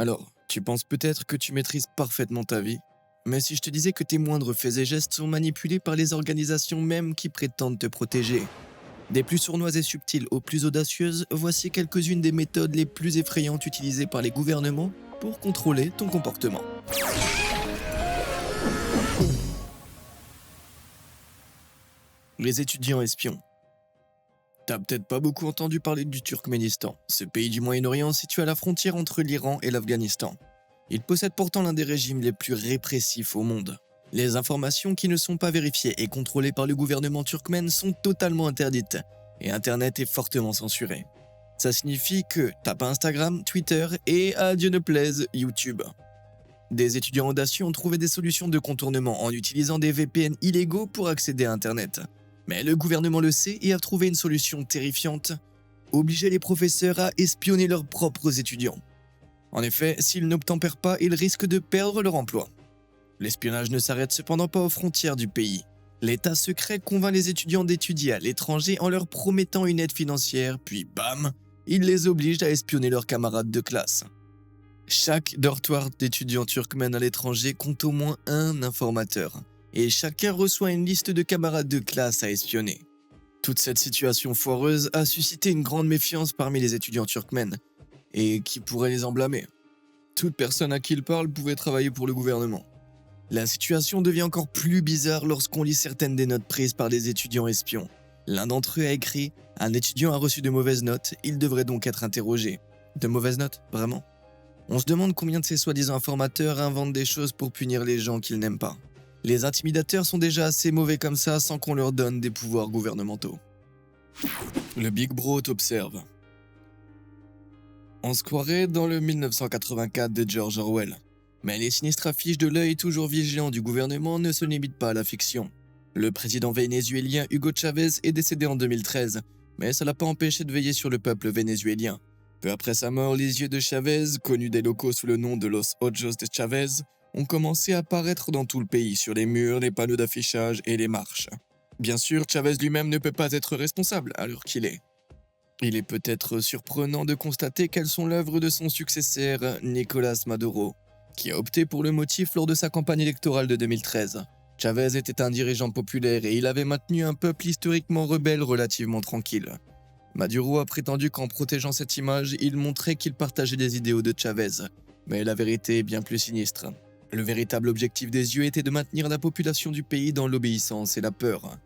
Alors, tu penses peut-être que tu maîtrises parfaitement ta vie, mais si je te disais que tes moindres faits et gestes sont manipulés par les organisations mêmes qui prétendent te protéger. Des plus sournoises et subtiles aux plus audacieuses, voici quelques-unes des méthodes les plus effrayantes utilisées par les gouvernements pour contrôler ton comportement. Les étudiants espions. T'as peut-être pas beaucoup entendu parler du Turkménistan, ce pays du Moyen-Orient situé à la frontière entre l'Iran et l'Afghanistan. Il possède pourtant l'un des régimes les plus répressifs au monde. Les informations qui ne sont pas vérifiées et contrôlées par le gouvernement turkmène sont totalement interdites, et Internet est fortement censuré. Ça signifie que t'as pas Instagram, Twitter et, à Dieu ne plaise, YouTube. Des étudiants audacieux ont trouvé des solutions de contournement en utilisant des VPN illégaux pour accéder à Internet. Mais le gouvernement le sait et a trouvé une solution terrifiante: obliger les professeurs à espionner leurs propres étudiants. En effet, s'ils n'obtempèrent pas, ils risquent de perdre leur emploi. L'espionnage ne s'arrête cependant pas aux frontières du pays. L'État secret convainc les étudiants d'étudier à l'étranger en leur promettant une aide financière, puis bam, il les oblige à espionner leurs camarades de classe. Chaque dortoir d'étudiants turkmènes à l'étranger compte au moins un informateur, et chacun reçoit une liste de camarades de classe à espionner. Toute cette situation foireuse a suscité une grande méfiance parmi les étudiants turkmènes, et qui pourrait les en blâmer. Toute personne à qui ils parlent pouvait travailler pour le gouvernement. La situation devient encore plus bizarre lorsqu'on lit certaines des notes prises par les étudiants espions. L'un d'entre eux a écrit « Un étudiant a reçu de mauvaises notes, il devrait donc être interrogé ». De mauvaises notes, vraiment? On se demande combien de ces soi-disant informateurs inventent des choses pour punir les gens qu'ils n'aiment pas. Les intimidateurs sont déjà assez mauvais comme ça sans qu'on leur donne des pouvoirs gouvernementaux. Le Big Bro t'observe. On se croirait dans le 1984 de George Orwell. Mais les sinistres affiches de l'œil toujours vigilant du gouvernement ne se limitent pas à la fiction. Le président vénézuélien Hugo Chavez est décédé en 2013, mais ça l'a pas empêché de veiller sur le peuple vénézuélien. Peu après sa mort, les yeux de Chavez, connus des locaux sous le nom de Los Ojos de Chavez, ont commencé à apparaître dans tout le pays, sur les murs, les panneaux d'affichage et les marches. Bien sûr, Chavez lui-même ne peut pas être responsable à l'heure qu'il est. Il est peut-être surprenant de constater qu'elles sont l'œuvre de son successeur, Nicolás Maduro, qui a opté pour le motif lors de sa campagne électorale de 2013. Chavez était un dirigeant populaire et il avait maintenu un peuple historiquement rebelle relativement tranquille. Maduro a prétendu qu'en protégeant cette image, il montrait qu'il partageait des idéaux de Chavez. Mais la vérité est bien plus sinistre. Le véritable objectif des yeux était de maintenir la population du pays dans l'obéissance et la peur.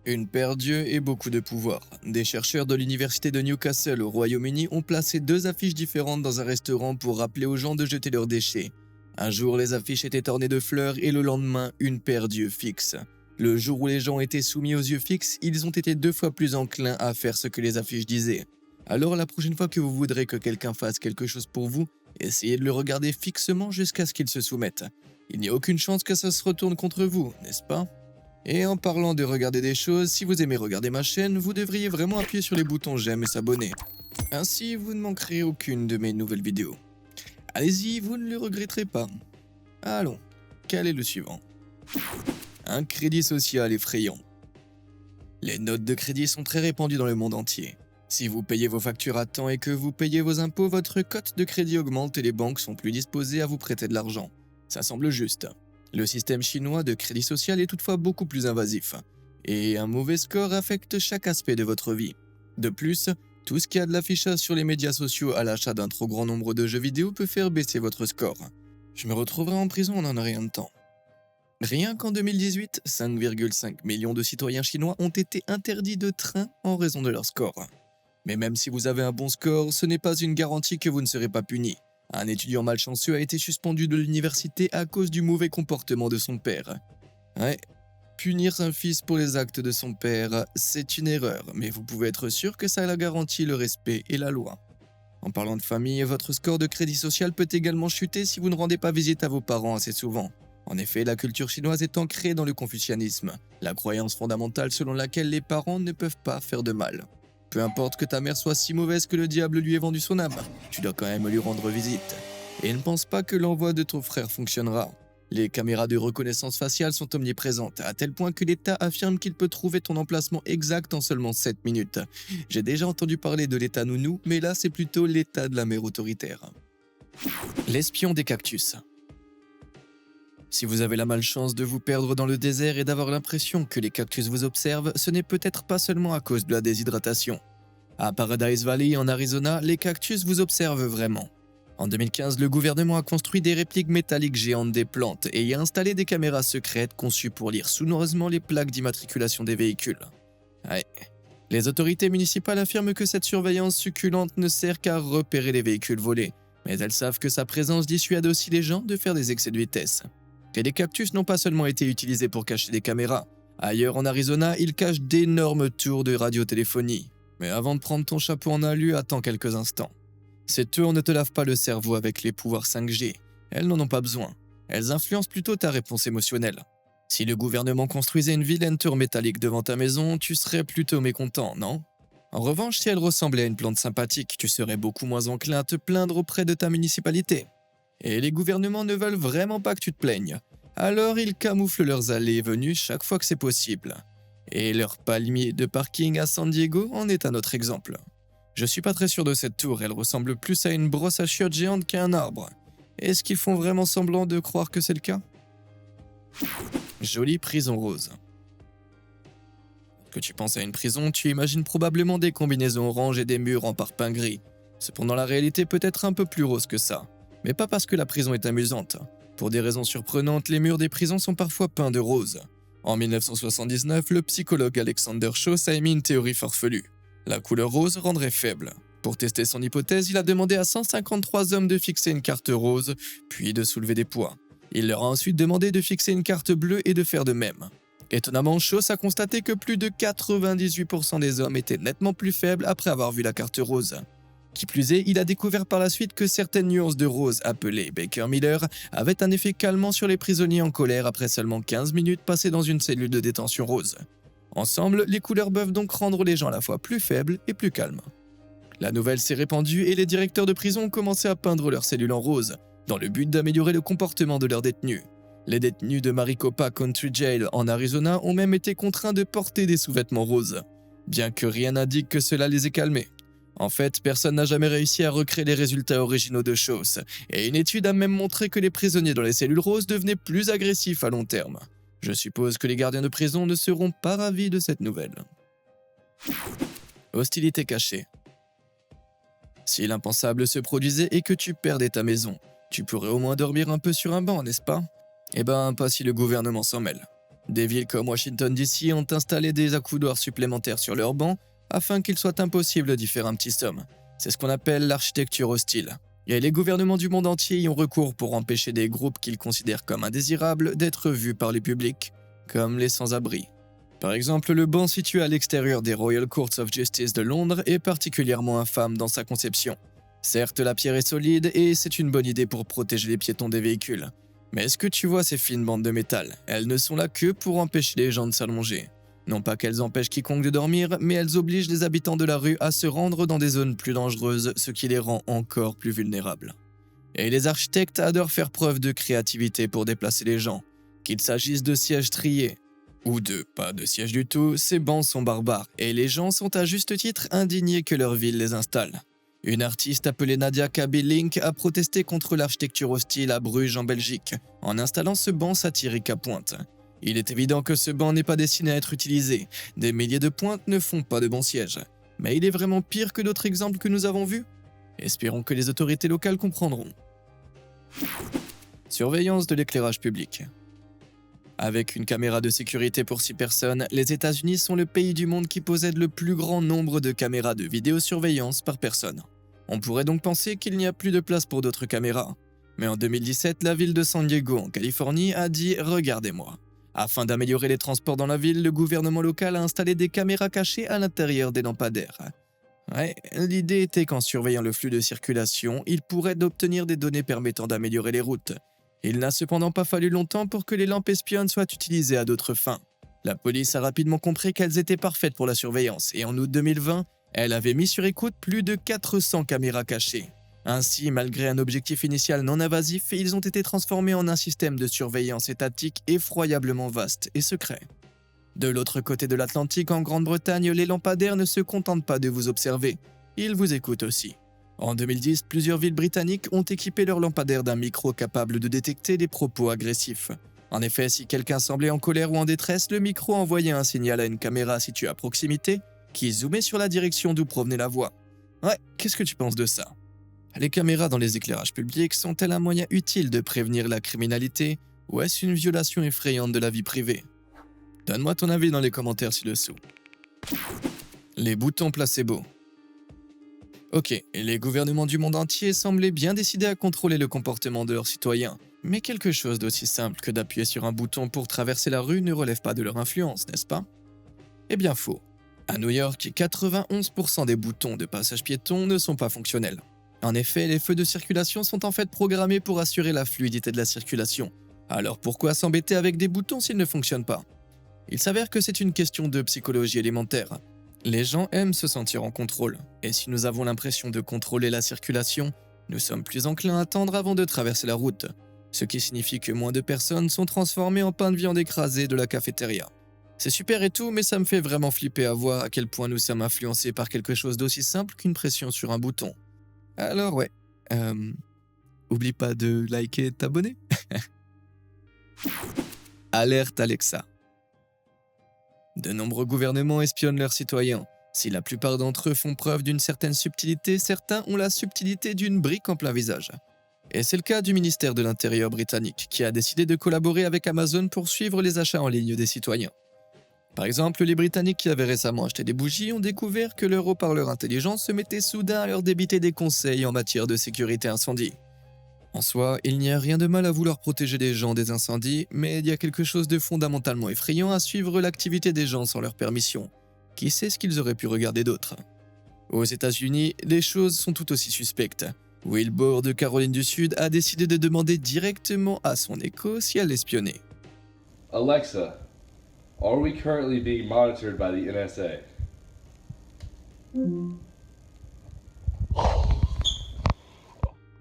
Une paire d'yeux et beaucoup de pouvoir. Des chercheurs de l'université de Newcastle au Royaume-Uni ont placé 2 affiches différentes dans un restaurant pour rappeler aux gens de jeter leurs déchets. Un jour, les affiches étaient ornées de fleurs et le lendemain, une paire d'yeux fixes. Le jour où les gens étaient soumis aux yeux fixes, ils ont été 2 fois plus enclins à faire ce que les affiches disaient. Alors la prochaine fois que vous voudrez que quelqu'un fasse quelque chose pour vous, essayez de le regarder fixement jusqu'à ce qu'il se soumette. Il n'y a aucune chance que ça se retourne contre vous, n'est-ce pas? Et en parlant de regarder des choses, si vous aimez regarder ma chaîne, vous devriez vraiment appuyer sur les boutons j'aime et s'abonner. Ainsi, vous ne manquerez aucune de mes nouvelles vidéos. Allez-y, vous ne le regretterez pas. Allons, quel est le suivant? Un crédit social effrayant. Les notes de crédit sont très répandues dans le monde entier. Si vous payez vos factures à temps et que vous payez vos impôts, votre cote de crédit augmente et les banques sont plus disposées à vous prêter de l'argent. Ça semble juste. Le système chinois de crédit social est toutefois beaucoup plus invasif. Et un mauvais score affecte chaque aspect de votre vie. De plus, tout ce qui a de l'affichage sur les médias sociaux à l'achat d'un trop grand nombre de jeux vidéo peut faire baisser votre score. Je me retrouverai en prison en un rien de temps. Rien qu'en 2018, 5,5 millions de citoyens chinois ont été interdits de train en raison de leur score. Mais même si vous avez un bon score, ce n'est pas une garantie que vous ne serez pas puni. Un étudiant malchanceux a été suspendu de l'université à cause du mauvais comportement de son père. Ouais, punir un fils pour les actes de son père, c'est une erreur, mais vous pouvez être sûr que ça garantit le respect et la loi. En parlant de famille, votre score de crédit social peut également chuter si vous ne rendez pas visite à vos parents assez souvent. En effet, la culture chinoise est ancrée dans le confucianisme, la croyance fondamentale selon laquelle les parents ne peuvent pas faire de mal. Peu importe que ta mère soit si mauvaise que le diable lui ait vendu son âme, tu dois quand même lui rendre visite. Et ne pense pas que l'envoi de ton frère fonctionnera. Les caméras de reconnaissance faciale sont omniprésentes, à tel point que l'État affirme qu'il peut trouver ton emplacement exact en seulement 7 minutes. J'ai déjà entendu parler de l'État nounou, mais là c'est plutôt l'État de la mère autoritaire. L'espion des cactus. Si vous avez la malchance de vous perdre dans le désert et d'avoir l'impression que les cactus vous observent, ce n'est peut-être pas seulement à cause de la déshydratation. À Paradise Valley, en Arizona, les cactus vous observent vraiment. En 2015, le gouvernement a construit des répliques métalliques géantes des plantes et y a installé des caméras secrètes conçues pour lire sournoisement les plaques d'immatriculation des véhicules. Ouais. Les autorités municipales affirment que cette surveillance succulente ne sert qu'à repérer les véhicules volés, mais elles savent que sa présence dissuade aussi les gens de faire des excès de vitesse. Et les cactus n'ont pas seulement été utilisés pour cacher des caméras. Ailleurs en Arizona, ils cachent d'énormes tours de radiotéléphonie. Mais avant de prendre ton chapeau en alu, attends quelques instants. Ces tours ne te lavent pas le cerveau avec les pouvoirs 5G. Elles n'en ont pas besoin. Elles influencent plutôt ta réponse émotionnelle. Si le gouvernement construisait une vilaine tour métallique devant ta maison, tu serais plutôt mécontent, non? En revanche, si elle ressemblait à une plante sympathique, tu serais beaucoup moins enclin à te plaindre auprès de ta municipalité. Et les gouvernements ne veulent vraiment pas que tu te plaignes. Alors ils camouflent leurs allées et venues chaque fois que c'est possible. Et leur palmier de parking à San Diego en est un autre exemple. Je suis pas très sûr de cette tour, elle ressemble plus à une brosse à chiottes géante qu'à un arbre. Est-ce qu'ils font vraiment semblant de croire que c'est le cas? Jolie prison rose. Quand tu penses à une prison, tu imagines probablement des combinaisons oranges et des murs en parpaing gris. Cependant la réalité peut être un peu plus rose que ça. Mais pas parce que la prison est amusante. Pour des raisons surprenantes, les murs des prisons sont parfois peints de rose. En 1979, le psychologue Alexander Schoss a émis une théorie farfelue. La couleur rose rendrait faible. Pour tester son hypothèse, il a demandé à 153 hommes de fixer une carte rose, puis de soulever des poids. Il leur a ensuite demandé de fixer une carte bleue et de faire de même. Étonnamment, Schoss a constaté que plus de 98% des hommes étaient nettement plus faibles après avoir vu la carte rose. Qui plus est, il a découvert par la suite que certaines nuances de rose appelées Baker Miller avaient un effet calmant sur les prisonniers en colère après seulement 15 minutes passées dans une cellule de détention rose. Ensemble, les couleurs peuvent donc rendre les gens à la fois plus faibles et plus calmes. La nouvelle s'est répandue et les directeurs de prison ont commencé à peindre leurs cellules en rose, dans le but d'améliorer le comportement de leurs détenus. Les détenus de Maricopa Country Jail en Arizona ont même été contraints de porter des sous-vêtements roses, bien que rien n'indique que cela les ait calmés. En fait, personne n'a jamais réussi à recréer les résultats originaux de Schoss, et une étude a même montré que les prisonniers dans les cellules roses devenaient plus agressifs à long terme. Je suppose que les gardiens de prison ne seront pas ravis de cette nouvelle. Hostilité cachée. Si l'impensable se produisait et que tu perdais ta maison, tu pourrais au moins dormir un peu sur un banc, n'est-ce pas? Eh ben, pas si le gouvernement s'en mêle. Des villes comme Washington DC ont installé des accoudoirs supplémentaires sur leurs bancs afin qu'il soit impossible d'y faire un petit somme. C'est ce qu'on appelle l'architecture hostile. Et les gouvernements du monde entier y ont recours pour empêcher des groupes qu'ils considèrent comme indésirables d'être vus par le public, comme les sans-abri. Par exemple, le banc situé à l'extérieur des Royal Courts of Justice de Londres est particulièrement infâme dans sa conception. Certes, la pierre est solide et c'est une bonne idée pour protéger les piétons des véhicules. Mais est-ce que tu vois ces fines bandes de métal? Elles ne sont là que pour empêcher les gens de s'allonger. Non pas qu'elles empêchent quiconque de dormir, mais elles obligent les habitants de la rue à se rendre dans des zones plus dangereuses, ce qui les rend encore plus vulnérables. Et les architectes adorent faire preuve de créativité pour déplacer les gens. Qu'il s'agisse de sièges triés, ou de pas de sièges du tout, ces bancs sont barbares, et les gens sont à juste titre indignés que leur ville les installe. Une artiste appelée Nadia Kabilink a protesté contre l'architecture hostile à Bruges en Belgique, en installant ce banc satirique à pointe. Il est évident que ce banc n'est pas destiné à être utilisé, des milliers de pointes ne font pas de bons sièges. Mais il est vraiment pire que d'autres exemples que nous avons vus? Espérons que les autorités locales comprendront. Surveillance de l'éclairage public. Avec une caméra de sécurité pour 6 personnes, les États-Unis sont le pays du monde qui possède le plus grand nombre de caméras de vidéosurveillance par personne. On pourrait donc penser qu'il n'y a plus de place pour d'autres caméras. Mais en 2017, la ville de San Diego, en Californie, a dit « Regardez-moi ». Afin d'améliorer les transports dans la ville, le gouvernement local a installé des caméras cachées à l'intérieur des lampadaires. Ouais, l'idée était qu'en surveillant le flux de circulation, il pourrait obtenir des données permettant d'améliorer les routes. Il n'a cependant pas fallu longtemps pour que les lampes espionnes soient utilisées à d'autres fins. La police a rapidement compris qu'elles étaient parfaites pour la surveillance et en août 2020, elle avait mis sur écoute plus de 400 caméras cachées. Ainsi, malgré un objectif initial non invasif, ils ont été transformés en un système de surveillance étatique effroyablement vaste et secret. De l'autre côté de l'Atlantique, en Grande-Bretagne, les lampadaires ne se contentent pas de vous observer, ils vous écoutent aussi. En 2010, plusieurs villes britanniques ont équipé leurs lampadaires d'un micro capable de détecter des propos agressifs. En effet, si quelqu'un semblait en colère ou en détresse, le micro envoyait un signal à une caméra située à proximité qui zoomait sur la direction d'où provenait la voix. Ouais, qu'est-ce que tu penses de ça? Les caméras dans les éclairages publics sont-elles un moyen utile de prévenir la criminalité ou est-ce une violation effrayante de la vie privée? Donne-moi ton avis dans les commentaires ci-dessous. Les boutons placebo. Ok, les gouvernements du monde entier semblaient bien décidés à contrôler le comportement de leurs citoyens. Mais quelque chose d'aussi simple que d'appuyer sur un bouton pour traverser la rue ne relève pas de leur influence, n'est-ce pas? Eh bien faux. À New York, 91% des boutons de passage piéton ne sont pas fonctionnels. En effet, les feux de circulation sont en fait programmés pour assurer la fluidité de la circulation. Alors pourquoi s'embêter avec des boutons s'ils ne fonctionnent pas? Il s'avère que c'est une question de psychologie élémentaire. Les gens aiment se sentir en contrôle, et si nous avons l'impression de contrôler la circulation, nous sommes plus enclins à attendre avant de traverser la route, ce qui signifie que moins de personnes sont transformées en pain de viande écrasé de la cafétéria. C'est super et tout, mais ça me fait vraiment flipper à voir à quel point nous sommes influencés par quelque chose d'aussi simple qu'une pression sur un bouton. Alors ouais, oublie pas de liker et de t'abonner. Alerte Alexa. De nombreux gouvernements espionnent leurs citoyens. Si la plupart d'entre eux font preuve d'une certaine subtilité, certains ont la subtilité d'une brique en plein visage. Et c'est le cas du ministère de l'Intérieur britannique, qui a décidé de collaborer avec Amazon pour suivre les achats en ligne des citoyens. Par exemple, les Britanniques qui avaient récemment acheté des bougies ont découvert que leur haut-parleur intelligent se mettait soudain à leur débiter des conseils en matière de sécurité incendie. En soi, il n'y a rien de mal à vouloir protéger les gens des incendies, mais il y a quelque chose de fondamentalement effrayant à suivre l'activité des gens sans leur permission. Qui sait ce qu'ils auraient pu regarder d'autre? Aux États-Unis, les choses sont tout aussi suspectes. Wilbur de Caroline du Sud a décidé de demander directement à son écho si elle l'espionnait. Alexa, are we currently being monitored by the NSA?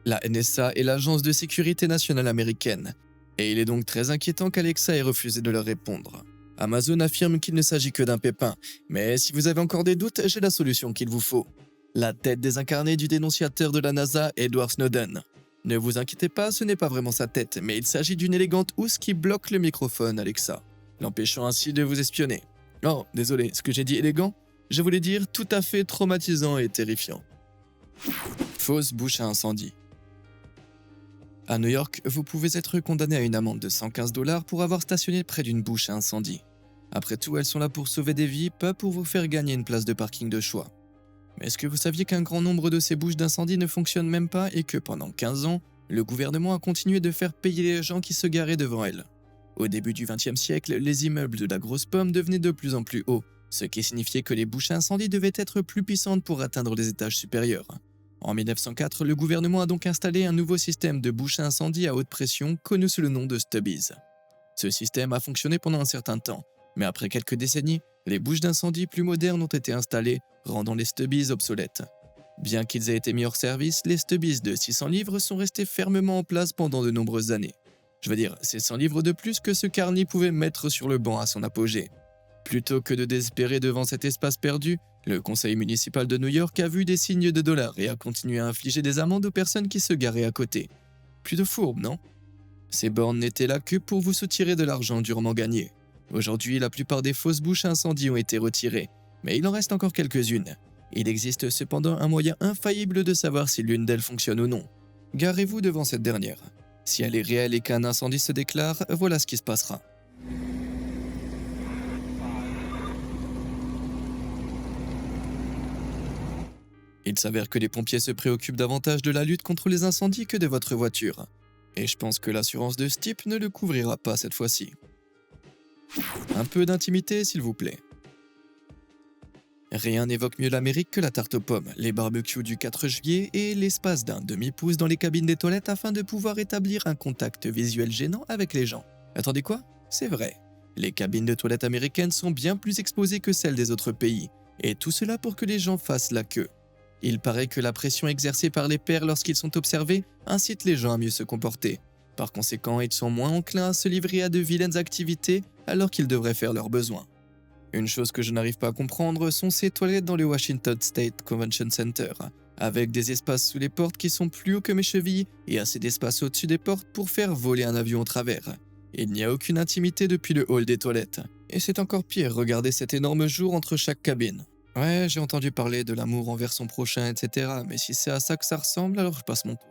La NSA est l'agence de sécurité nationale américaine, et il est donc très inquiétant qu'Alexa ait refusé de leur répondre. Amazon affirme qu'il ne s'agit que d'un pépin, mais si vous avez encore des doutes, j'ai la solution qu'il vous faut. La tête désincarnée du dénonciateur de la NASA, Edward Snowden. Ne vous inquiétez pas, ce n'est pas vraiment sa tête, mais il s'agit d'une élégante housse qui bloque le microphone Alexa, l'empêchant ainsi de vous espionner. Oh, désolé, ce que j'ai dit élégant? Je voulais dire tout à fait traumatisant et terrifiant. Fausse bouche à incendie. À New York, vous pouvez être condamné à une amende de 115 $ pour avoir stationné près d'une bouche à incendie. Après tout, elles sont là pour sauver des vies, pas pour vous faire gagner une place de parking de choix. Mais est-ce que vous saviez qu'un grand nombre de ces bouches d'incendie ne fonctionnent même pas et que pendant 15 ans, le gouvernement a continué de faire payer les gens qui se garaient devant elles? Au début du XXe siècle, les immeubles de la grosse pomme devenaient de plus en plus hauts, ce qui signifiait que les bouches à incendie devaient être plus puissantes pour atteindre les étages supérieurs. En 1904, le gouvernement a donc installé un nouveau système de bouches à incendie à haute pression connu sous le nom de Stubbies. Ce système a fonctionné pendant un certain temps, mais après quelques décennies, les bouches d'incendie plus modernes ont été installées, rendant les Stubbies obsolètes. Bien qu'ils aient été mis hors service, les Stubbies de 600 livres sont restés fermement en place pendant de nombreuses années. Je veux dire, c'est 100 livres de plus que ce qu'Arnie pouvait mettre sur le banc à son apogée. Plutôt que de désespérer devant cet espace perdu, le conseil municipal de New York a vu des signes de dollars et a continué à infliger des amendes aux personnes qui se garaient à côté. Plus de fourbe, non? Ces bornes n'étaient là que pour vous soutirer de l'argent durement gagné. Aujourd'hui, la plupart des fausses bouches à incendie ont été retirées, mais il en reste encore quelques-unes. Il existe cependant un moyen infaillible de savoir si l'une d'elles fonctionne ou non. Garez-vous devant cette dernière. Si elle est réelle et qu'un incendie se déclare, voilà ce qui se passera. Il s'avère que les pompiers se préoccupent davantage de la lutte contre les incendies que de votre voiture. Et je pense que l'assurance de ce type ne le couvrira pas cette fois-ci. Un peu d'intimité, s'il vous plaît. Rien n'évoque mieux l'Amérique que la tarte aux pommes, les barbecues du 4 juillet et l'espace d'un demi-pouce dans les cabines des toilettes afin de pouvoir établir un contact visuel gênant avec les gens. Attendez quoi? C'est vrai. Les cabines de toilettes américaines sont bien plus exposées que celles des autres pays, et tout cela pour que les gens fassent la queue. Il paraît que la pression exercée par les pairs lorsqu'ils sont observés incite les gens à mieux se comporter. Par conséquent, ils sont moins enclins à se livrer à de vilaines activités alors qu'ils devraient faire leurs besoins. Une chose que je n'arrive pas à comprendre sont ces toilettes dans le Washington State Convention Center. avec des espaces sous les portes qui sont plus hauts que mes chevilles et assez d'espace au-dessus des portes pour faire voler un avion au travers. Il n'y a aucune intimité depuis le hall des toilettes. Et c'est encore pire, regardez cet énorme jour entre chaque cabine. Ouais, j'ai entendu parler de l'amour envers son prochain, etc. Mais si c'est à ça que ça ressemble, alors je passe mon tour.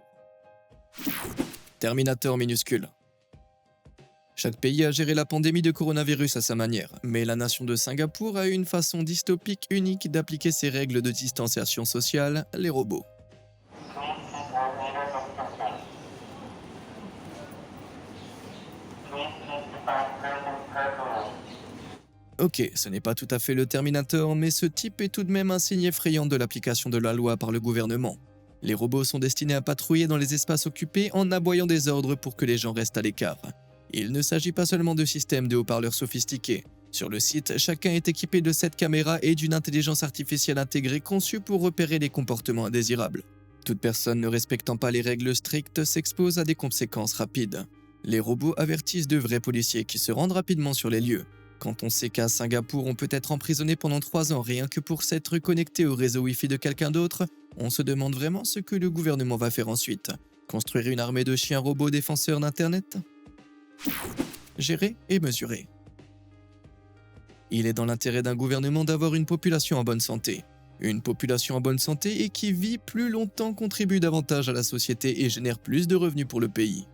Terminator minuscule. Chaque pays a géré la pandémie de coronavirus à sa manière, mais la nation de Singapour a eu une façon dystopique unique d'appliquer ses règles de distanciation sociale, les robots. Ok, ce n'est pas tout à fait le Terminator, mais ce type est tout de même un signe effrayant de l'application de la loi par le gouvernement. Les robots sont destinés à patrouiller dans les espaces occupés en aboyant des ordres pour que les gens restent à l'écart. Il ne s'agit pas seulement de systèmes de haut-parleurs sophistiqués. Sur le site, chacun est équipé de 7 caméras et d'une intelligence artificielle intégrée conçue pour repérer les comportements indésirables. Toute personne ne respectant pas les règles strictes s'expose à des conséquences rapides. Les robots avertissent de vrais policiers qui se rendent rapidement sur les lieux. Quand on sait qu'à Singapour on peut être emprisonné pendant 3 ans rien que pour s'être connecté au réseau Wi-Fi de quelqu'un d'autre, on se demande vraiment ce que le gouvernement va faire ensuite. Construire une armée de chiens robots défenseurs d'Internet ? Gérer et mesurer. Il est dans l'intérêt d'un gouvernement d'avoir une population en bonne santé. Une population en bonne santé et qui vit plus longtemps contribue davantage à la société et génère plus de revenus pour le pays.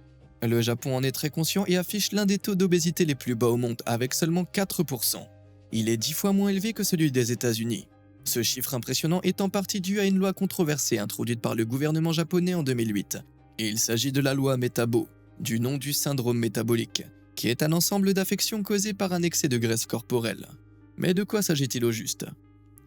Le Japon en est très conscient et affiche l'un des taux d'obésité les plus bas au monde avec seulement 4%. Il est 10 fois moins élevé que celui des États-Unis. Ce chiffre impressionnant est en partie dû à une loi controversée introduite par le gouvernement japonais en 2008. Il s'agit de la loi Metabo, du nom du syndrome métabolique, qui est un ensemble d'affections causées par un excès de graisse corporelle. Mais de quoi s'agit-il au juste ?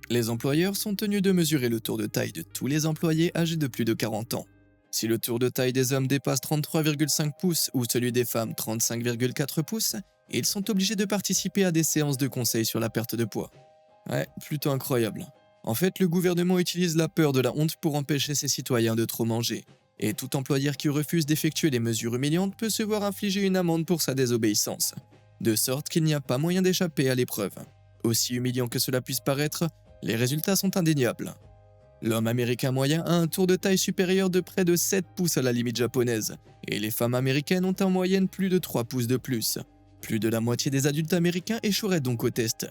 Les employeurs sont tenus de mesurer le tour de taille de tous les employés âgés de plus de 40 ans. Si le tour de taille des hommes dépasse 33,5 pouces ou celui des femmes 35,4 pouces, ils sont obligés de participer à des séances de conseil sur la perte de poids. Ouais, plutôt incroyable. En fait, le gouvernement utilise la peur de la honte pour empêcher ses citoyens de trop manger. Et tout employeur qui refuse d'effectuer les mesures humiliantes peut se voir infliger une amende pour sa désobéissance. De sorte qu'il n'y a pas moyen d'échapper à l'épreuve. Aussi humiliant que cela puisse paraître, les résultats sont indéniables. L'homme américain moyen a un tour de taille supérieur de près de 7 pouces à la limite japonaise, et les femmes américaines ont en moyenne plus de 3 pouces de plus. Plus de la moitié des adultes américains échoueraient donc au test.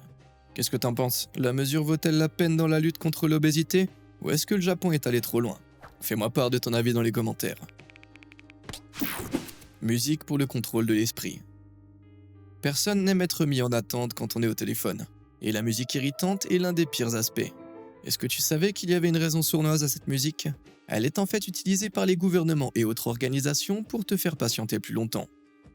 Qu'est-ce que t'en penses ? La mesure vaut-elle la peine dans la lutte contre l'obésité ? Ou est-ce que le Japon est allé trop loin ? Fais-moi part de ton avis dans les commentaires. Musique pour le contrôle de l'esprit. Personne n'aime être mis en attente quand on est au téléphone, et la musique irritante est l'un des pires aspects. Est-ce que tu savais qu'il y avait une raison sournoise à cette musique ? Elle est en fait utilisée par les gouvernements et autres organisations pour te faire patienter plus longtemps.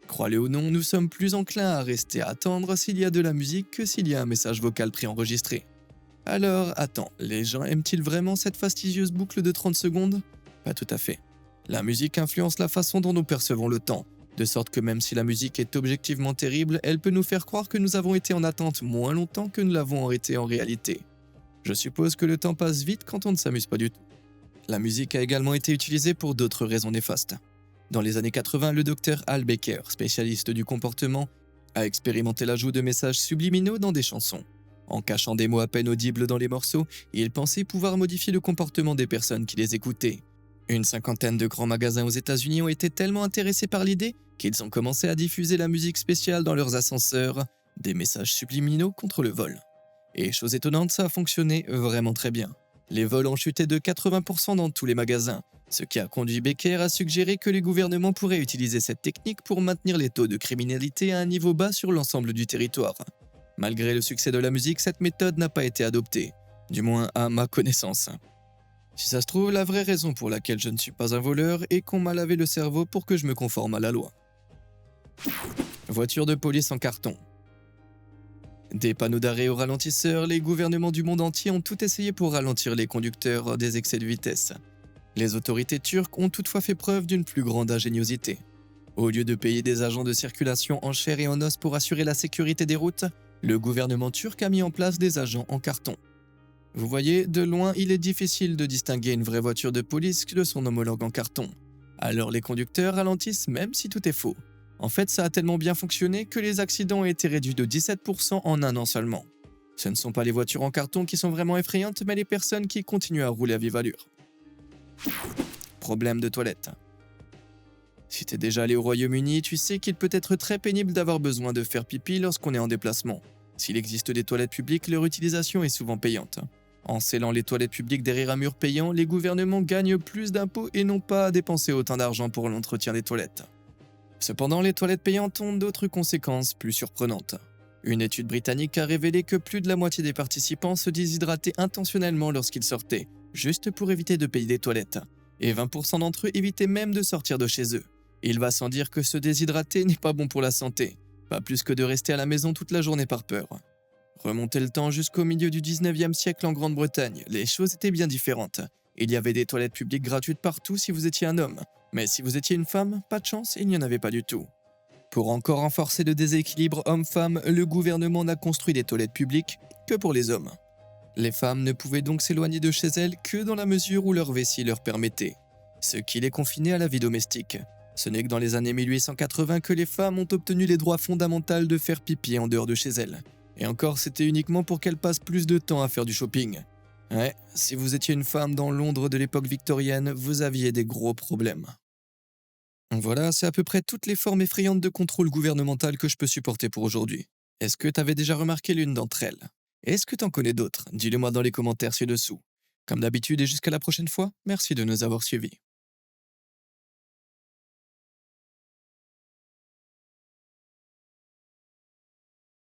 Crois-le ou non, nous sommes plus enclins à rester à attendre s'il y a de la musique que s'il y a un message vocal préenregistré. Alors, attends, les gens aiment-ils vraiment cette fastidieuse boucle de 30 secondes ? Pas tout à fait. La musique influence la façon dont nous percevons le temps, de sorte que même si la musique est objectivement terrible, elle peut nous faire croire que nous avons été en attente moins longtemps que nous l'avons été en réalité. Je suppose que le temps passe vite quand on ne s'amuse pas du tout. La musique a également été utilisée pour d'autres raisons néfastes. Dans les années 80, le docteur Al Baker, spécialiste du comportement, a expérimenté l'ajout de messages subliminaux dans des chansons. En cachant des mots à peine audibles dans les morceaux, il pensait pouvoir modifier le comportement des personnes qui les écoutaient. Une cinquantaine de grands magasins aux États-Unis ont été tellement intéressés par l'idée qu'ils ont commencé à diffuser la musique spéciale dans leurs ascenseurs, des messages subliminaux contre le vol. Et chose étonnante, ça a fonctionné vraiment très bien. Les vols ont chuté de 80% dans tous les magasins, ce qui a conduit Baker à suggérer que les gouvernements pourraient utiliser cette technique pour maintenir les taux de criminalité à un niveau bas sur l'ensemble du territoire. Malgré le succès de la musique, cette méthode n'a pas été adoptée, du moins à ma connaissance. Si ça se trouve, la vraie raison pour laquelle je ne suis pas un voleur est qu'on m'a lavé le cerveau pour que je me conforme à la loi. Voiture de police en carton. Des panneaux d'arrêt aux ralentisseurs, les gouvernements du monde entier ont tout essayé pour ralentir les conducteurs des excès de vitesse. Les autorités turques ont toutefois fait preuve d'une plus grande ingéniosité. Au lieu de payer des agents de circulation en chair et en os pour assurer la sécurité des routes, le gouvernement turc a mis en place des agents en carton. Vous voyez, de loin, il est difficile de distinguer une vraie voiture de police de son homologue en carton. Alors les conducteurs ralentissent même si tout est faux. En fait, ça a tellement bien fonctionné que les accidents ont été réduits de 17% en un an seulement. Ce ne sont pas les voitures en carton qui sont vraiment effrayantes, mais les personnes qui continuent à rouler à vive allure. Problème de toilette. Si t'es déjà allé au Royaume-Uni, tu sais qu'il peut être très pénible d'avoir besoin de faire pipi lorsqu'on est en déplacement. S'il existe des toilettes publiques, leur utilisation est souvent payante. En scellant les toilettes publiques derrière un mur payant, les gouvernements gagnent plus d'impôts et n'ont pas à dépenser autant d'argent pour l'entretien des toilettes. Cependant, les toilettes payantes ont d'autres conséquences plus surprenantes. Une étude britannique a révélé que plus de la moitié des participants se déshydrataient intentionnellement lorsqu'ils sortaient, juste pour éviter de payer des toilettes. Et 20% d'entre eux évitaient même de sortir de chez eux. Il va sans dire que se déshydrater n'est pas bon pour la santé, pas plus que de rester à la maison toute la journée par peur. Remontez le temps jusqu'au milieu du 19e siècle en Grande-Bretagne, les choses étaient bien différentes. Il y avait des toilettes publiques gratuites partout si vous étiez un homme, mais si vous étiez une femme, pas de chance, il n'y en avait pas du tout. Pour encore renforcer le déséquilibre homme-femme, le gouvernement n'a construit des toilettes publiques que pour les hommes. Les femmes ne pouvaient donc s'éloigner de chez elles que dans la mesure où leur vessie leur permettait, ce qui les confinait à la vie domestique. Ce n'est que dans les années 1880 que les femmes ont obtenu les droits fondamentaux de faire pipi en dehors de chez elles. Et encore, c'était uniquement pour qu'elles passent plus de temps à faire du shopping. Ouais, si vous étiez une femme dans Londres de l'époque victorienne, vous aviez des gros problèmes. Voilà, c'est à peu près toutes les formes effrayantes de contrôle gouvernemental que je peux supporter pour aujourd'hui. Est-ce que t'avais déjà remarqué l'une d'entre elles? Est-ce que t'en connais d'autres? Dis-le moi dans les commentaires ci-dessous. Comme d'habitude et jusqu'à la prochaine fois, merci de nous avoir suivis.